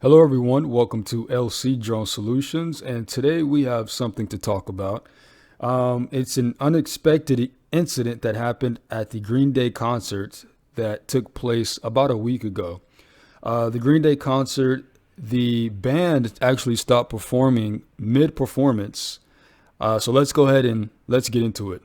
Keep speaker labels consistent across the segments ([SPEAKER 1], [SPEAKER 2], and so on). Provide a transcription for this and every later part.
[SPEAKER 1] Hello, everyone. Welcome to LC Drone Solutions. And today we have something to talk about. It's an unexpected incident that happened at the Green Day concert that took place about a week ago. The Green Day concert, the band actually stopped performing mid performance. So let's go ahead and let's get into it.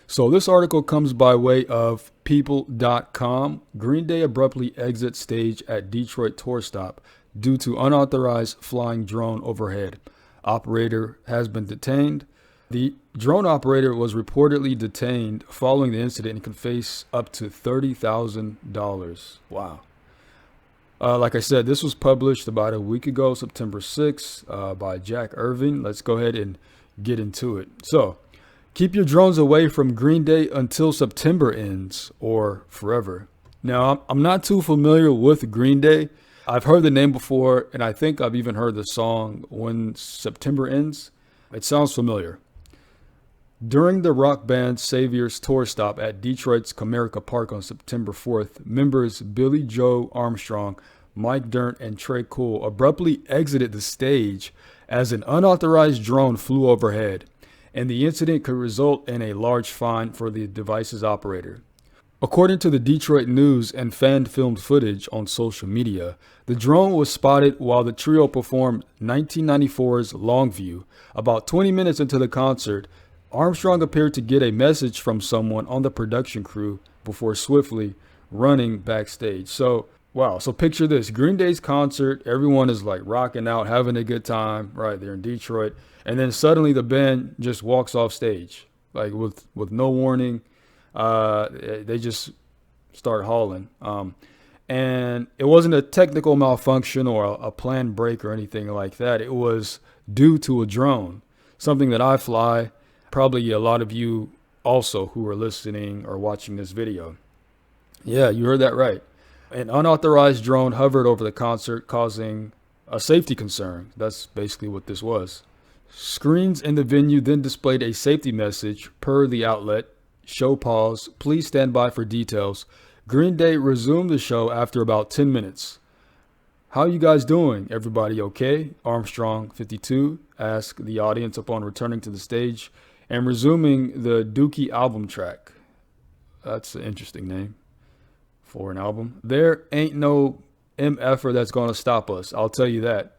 [SPEAKER 1] So this article comes by way of people.com. Green Day abruptly exits stage at Detroit tour stop due to unauthorized flying drone overhead. Operator has been detained. The drone operator was reportedly detained following the incident and can face up to $30,000. Wow. Like I said, this was published about a week ago, September 6th, by Jack Irving. Let's go ahead and get into it. So, keep your drones away from Green Day until September ends or forever. Now, I'm not too familiar with Green Day. I've heard the name before, and I think I've even heard the song When September Ends. It sounds familiar. During the rock band Savior's tour stop at Detroit's Comerica Park on September 4th, members Billy Joe Armstrong, Mike Dirnt, and Trey Cool abruptly exited the stage as an unauthorized drone flew overhead, and the incident could result in a large fine for the device's operator. According to the Detroit News and fan-filmed footage on social media, the drone was spotted while the trio performed 1994's Longview. About 20 minutes into the concert, Armstrong appeared to get a message from someone on the production crew before swiftly running backstage. So picture this. Green Day's concert, everyone is like rocking out, having a good time, right? They're in Detroit. And then suddenly the band just walks off stage, like with no warning. They just start hauling. And it wasn't a technical malfunction or a planned break or anything like that. It was due to a drone, something that I fly. Probably a lot of you also who are listening or watching this video. Yeah, you heard that right. An unauthorized drone hovered over the concert, causing a safety concern. That's basically what this was. Screens in the venue then displayed a safety message per the outlet. Show pause. Please stand by for details. Green Day resumed the show after about 10 minutes. How you guys doing? Everybody okay? Armstrong, 52, asked the audience upon returning to the stage and resuming the Dookie album track. That's an interesting name for an album. There ain't no MFer that's going to stop us. I'll tell you that.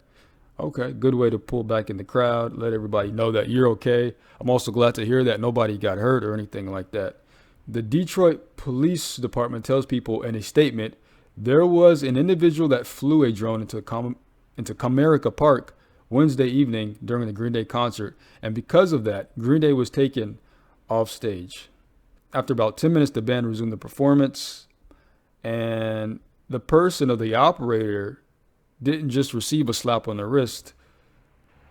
[SPEAKER 1] Okay, good way to pull back in the crowd, let everybody know that you're okay. I'm also glad to hear that nobody got hurt or anything like that. The Detroit Police Department tells people in a statement, there was an individual that flew a drone into Comerica Park Wednesday evening during the Green Day concert, and because of that, Green Day was taken off stage. After about 10 minutes, the band resumed the performance, and the person of the operator didn't just receive a slap on the wrist.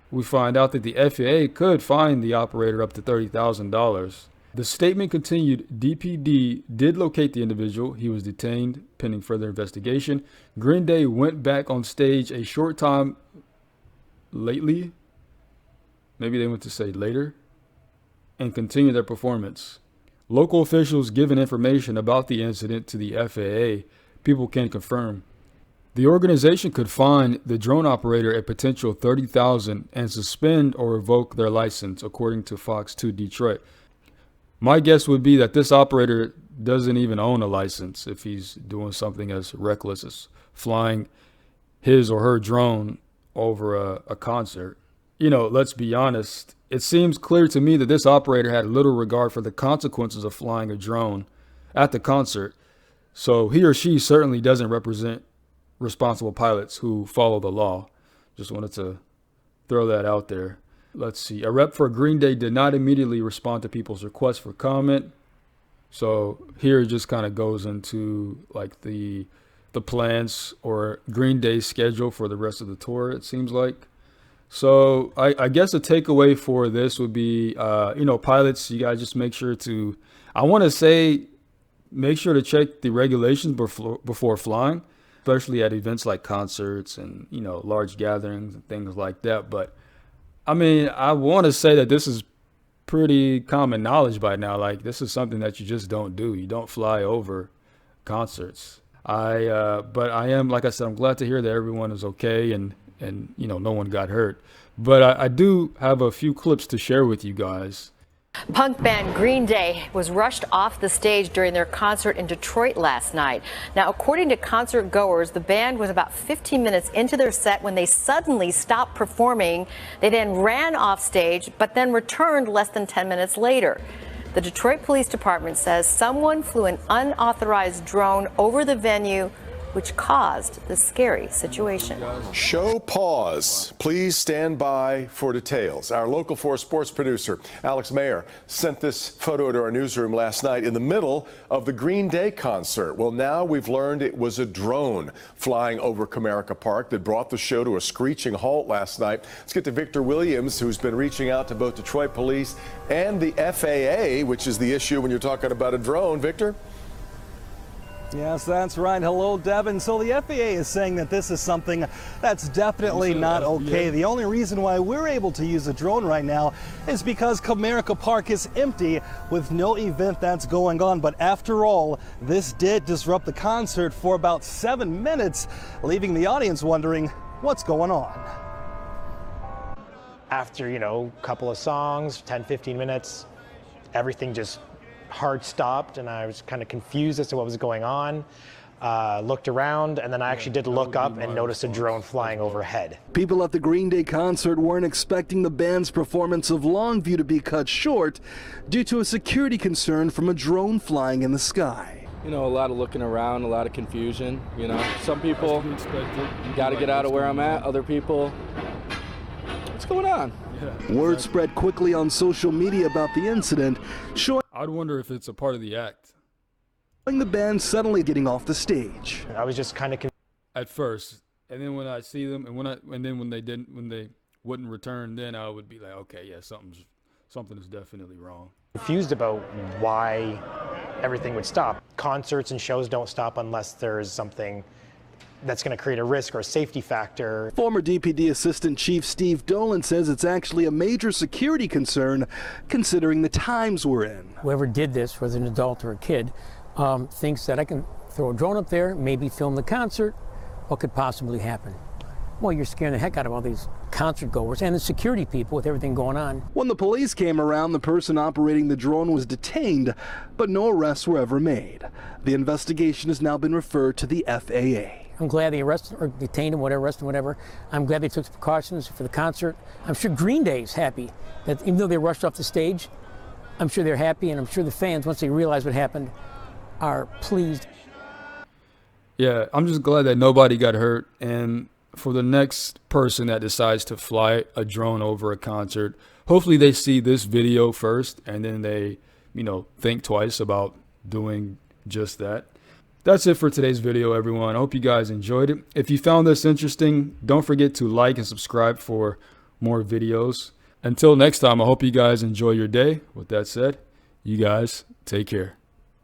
[SPEAKER 1] We find out that the FAA could fine the operator up to $30,000. The statement continued, DPD did locate the individual. He was detained pending further investigation. Green Day went back on stage a short time lately. Maybe they went to say later. And continued their performance. Local officials given information about the incident to the FAA. People can confirm. The organization could fine the drone operator a potential $30,000 and suspend or revoke their license, according to Fox 2 Detroit. My guess would be that this operator doesn't even own a license if he's doing something as reckless as flying his or her drone over a concert. You know, let's be honest. It seems clear to me that this operator had little regard for the consequences of flying a drone at the concert. So he or she certainly doesn't represent responsible pilots who follow the law. Just wanted to throw that out there. Let's see. A rep for Green Day did not immediately respond to people's requests for comment. So here it just kind of goes into like the plans or Green Day's schedule for the rest of the tour, it seems like. So I guess a takeaway for this would be, pilots, you got to just make sure to, I want to say make sure to check the regulations before flying, especially at events like concerts and, large gatherings and things like that. But I mean, I want to say that this is pretty common knowledge by now. Like, this is something that you just don't do. You don't fly over concerts. But I am, like I said, I'm glad to hear that everyone is okay and no one got hurt. But I do have a few clips to share with you guys.
[SPEAKER 2] Punk band Green Day was rushed off the stage during their concert in Detroit last night. Now, according to concert goers, the band was about 15 minutes into their set when they suddenly stopped performing. They then ran off stage, but then returned less than 10 minutes later. The Detroit Police Department says someone flew an unauthorized drone over the venue, which caused the scary situation.
[SPEAKER 3] Show pause. Please stand by for details. Our Local 4 sports producer, Alex Mayer, sent this photo to our newsroom last night in the middle of the Green Day concert. Well, now we've learned it was a drone flying over Comerica Park that brought the show to a screeching halt last night. Let's get to Victor Williams, who's been reaching out to both Detroit police and the FAA, which is the issue when you're talking about a drone. Victor?
[SPEAKER 4] Yes, that's right. Hello, Devin. So the FAA is saying that this is something that's definitely not okay. The only reason why we're able to use a drone right now is because Comerica Park is empty with no event that's going on. But after all, this did disrupt the concert for about 7 minutes, leaving the audience wondering what's going on.
[SPEAKER 5] After, a couple of songs, 10, 15 minutes, everything just hard stopped, and I was kind of confused as to what was going on. Looked around, and then I actually did look up and noticed a drone flying overhead.
[SPEAKER 6] People at the Green Day concert weren't expecting the band's performance of Longview to be cut short due to a security concern from a drone flying in the sky.
[SPEAKER 7] A lot of looking around, a lot of confusion. Some people got to get out of where I'm at. Other people, what's going on?
[SPEAKER 6] Word spread quickly on social media about the incident, showing
[SPEAKER 1] I'd wonder if it's a part of the act.
[SPEAKER 6] The band suddenly getting off the stage.
[SPEAKER 5] I was just kind of
[SPEAKER 1] at first, and then when I see them, and then when they wouldn't return, then I would be like, okay, yeah, something is definitely wrong.
[SPEAKER 5] confused about why everything would stop. Concerts and shows don't stop unless there's something that's going to create a risk or a safety factor.
[SPEAKER 6] Former DPD Assistant Chief Steve Dolan says it's actually a major security concern considering the times we're in.
[SPEAKER 8] Whoever did this, whether an adult or a kid, thinks that I can throw a drone up there, maybe film the concert. What could possibly happen? Well, you're scaring the heck out of all these concert goers and the security people with everything going on.
[SPEAKER 6] When the police came around, the person operating the drone was detained, but no arrests were ever made. The investigation has now been referred to the FAA.
[SPEAKER 8] I'm glad they arrested or detained him, whatever. I'm glad they took precautions for the concert. I'm sure Green Day's happy that even though they rushed off the stage, I'm sure they're happy, and I'm sure the fans, once they realize what happened, are pleased.
[SPEAKER 1] Yeah, I'm just glad that nobody got hurt. And for the next person that decides to fly a drone over a concert, hopefully they see this video first and then they, think twice about doing just that. That's it for today's video, everyone. I hope you guys enjoyed it. If you found this interesting, don't forget to like and subscribe for more videos. Until next time, I hope you guys enjoy your day. With that said, you guys take care.